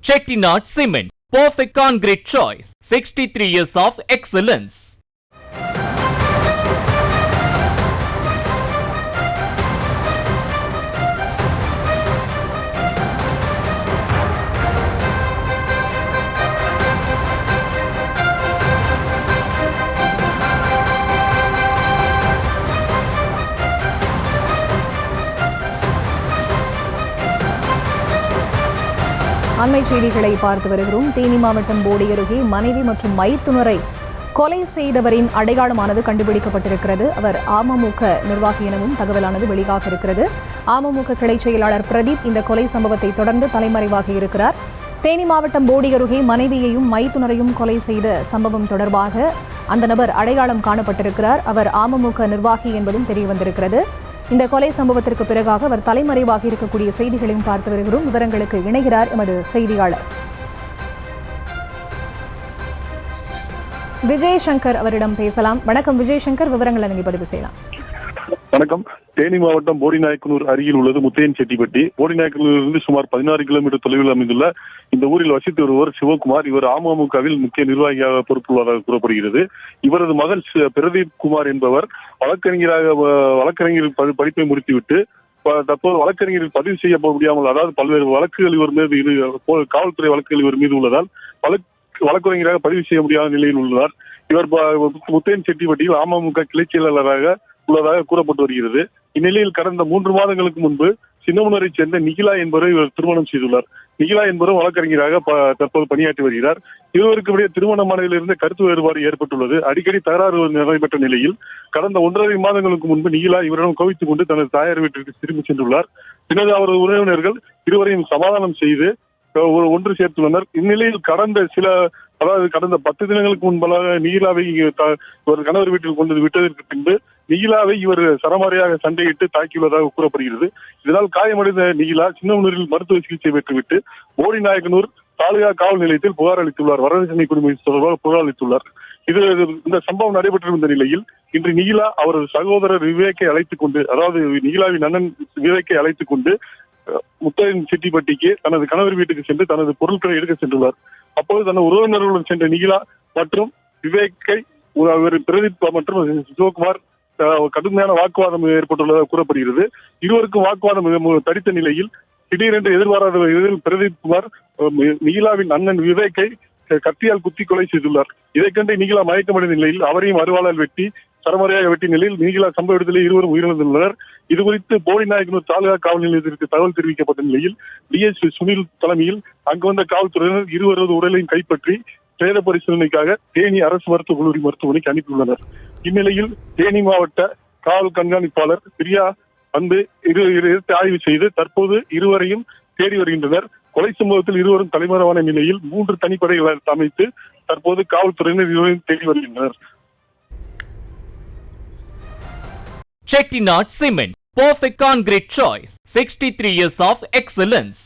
Chettinad Cement, perfect concrete choice. 63 years of excellence. அண்மை செய்திகளை பார்த்து வருகிறோம். தேனி மாவட்டம் போடி அருகே மனைவி மற்றும் மைத்துனரை கொலை செய்தவரின் அடையாளமானது கண்டுபிடிக்கப்பட்டிருக்கிறது. அவர் அமமுக நிர்வாகி எனவும் தகவலானது வெளியாக இருக்கிறது. அமமுக கிளை செயலாளர் பிரதீப் இந்த கொலை சம்பவத்தை தொடர்ந்து தலைமறைவாக இருக்கிறார். தேனி மாவட்டம் போடி அருகே மனைவியையும் மைத்துனரையும் கொலை செய்த சம்பவம் தொடர்பாக அந்த நபர் அடையாளம் காணப்பட்டிருக்கிறார். அவர் அமமுக நிர்வாகி என்பதும் தெரியவந்திருக்கிறது. இந்த கொலை சம்பவத்திற்கு பிறகாக அவர் தலைமறைவாக இருக்கக்கூடிய செய்திகளையும் பார்த்து வருகிறோம். விவரங்களுக்கு இணைகிறார் எமது செய்தியாளர் விஜயசங்கர். அவரிடம் பேசலாம். வணக்கம் விஜயசங்கர், விவரங்களை நீங்க பதிவு செய்யலாம். வணக்கம். தேனி மாவட்டம் போடிநாயக்கனூர் அருகில் உள்ளது முத்தையன் செட்டிப்பட்டி. போடிநாயக்கனூரிலிருந்து சுமார் 16 கிலோமீட்டர் தொலைவில் அமைந்துள்ள இந்த ஊரில் வசித்து வருவர் சிவகுமார். இவர் அமமுகவில் முக்கிய நிர்வாகியாக பொறுப்புள்ளதாக கூறப்படுகிறது. இவரது மகள் பிரதீப் குமார் என்பவர் வழக்கறிஞர் படிப்பை முடித்துவிட்டு தற்போது வழக்கறிஞரில் பதிவு செய்ய முடியாமல், அதாவது பல்வேறு வழக்குகள் இவர் மீது காவல்துறை வழக்குகள் இவர் மீது உள்ளதால் வழக்கறிஞராக பதிவு செய்ய முடியாத நிலையில் உள்ளார். இவர் முத்தையன் செட்டிப்பட்டியில் அமமுக கிளை செயலாளராக உள்ளதாக கூறப்பட்டு வருகிறது. இந்நிலையில் கடந்த 3 மாதங்களுக்கு முன்பு சின்னமுனரை சேர்ந்த நிகிலா என்பவரை இவர் திருமணம் செய்துள்ளார். நிகிலா என்பவரும் வழக்கறிஞராக தற்போது பணியாற்றி வருகிறார். இருவருக்கு இடையே திருமணமானதில் இருந்து கருத்து வேறுபாடு ஏற்பட்டுள்ளது. அடிக்கடி தகராறு நடைபெற்ற நிலையில் கடந்த 1.5 மாதங்களுக்கு முன்பு நிகிலா இவரிடம் கோவித்துக் கொண்டு தனது தாயார் வீட்டிற்கு திரும்பி சென்றுள்ளார். பின்னர் அவரது உறவினர்கள் இருவரையும் சமாதானம் செய்து ஒன்று சேர்த்துள்ளனர். இந்நிலையில் கடந்த 10 தினங்களுக்கு முன்பாக நிகிலாவை ஒரு கணவர் வீட்டில் கொண்டு விட்டதற்கு பின்பு நிகிலாவை இவர் சரமாரியாக சண்டையிட்டு தாக்கியுள்ளதாக கூறப்படுகிறது. இதனால் காயமடைந்த நிகிலா சின்னமனூரில் மருத்துவ சிகிச்சை பெற்றுவிட்டு போடிநாயக்கனூர் தாலுகா காவல் நிலையத்தில் புகார் அளித்துள்ளார். வரதட்சணை குடும்பம் தொடர்பாக புகார் அளித்துள்ளார். இந்த சம்பவம் நடைபெற்றிருந்த நிலையில் இன்று நிகிலா அவரது சகோதரர் விவேக்கை அழைத்துக் கொண்டு, அதாவது நிகிலாவின் அண்ணன் விவேக்கை அழைத்துக் கொண்டு முத்தையன் செட்டிப்பட்டிக்கு தனது கணவர் வீட்டுக்கு சென்று தனது பொருட்களை எடுக்க சென்றுள்ளார். அப்போது தனது உறவினர்களுடன் சென்ற நிகிலா மற்றும் விவேக்கை பிரதீப் மற்றும் சிவகுமார் கடுமையான வாக்குவாதம் ஏற்பட்டுள்ளதாக கூறப்படுகிறது. இருவருக்கும் வாக்குவாதம் தடித்த நிலையில் திடீரென்று எதிர்பாராத பிரதீப் குமார் நிகிலாவின் அண்ணன் விவேக்கை கத்தியால் குத்தி கொலை செய்துள்ளார். இதை கண்டு நிகிலா மயக்கமடைந்த நிலையில் அவரையும் அருவாளால் வெட்டி சரமாரியாக வெட்டிய நிலையில் நிகிலா சம்பவ இடத்திலே இருவரும் உயிரிழந்துள்ளனர். இது குறித்து போடிநாயக்கனூர் தாலுகா காவல் நிலையத்திற்கு தகவல் தெரிவிக்கப்பட்ட நிலையில் டிஎஸ்பி சுனில் தலைமையில் அங்கு வந்த காவல்துறையினர் இருவரது உடலையும் கைப்பற்றி பிரேத பரிசோதனைக்காக தேனி அரசு மருத்துவக் கல்லூரி மருத்துவமனைக்கு அனுப்பியுள்ளனர். இந்நிலையில் தேனி மாவட்ட காவல் கண்காணிப்பாளர் பிரியா வந்து ஆய்வு செய்து தற்போது இருவரையும் தேடி வருகின்றனர். கொலை சம்பவத்தில் இருவரும் தலைமறைவான நிலையில் 3 தனிப்படைகளை அமைத்து தற்போது காவல்துறையினர் இருவரையும் தேடி வருகின்றனர். Chettinad Cement, perfect concrete choice. 63 years of excellence.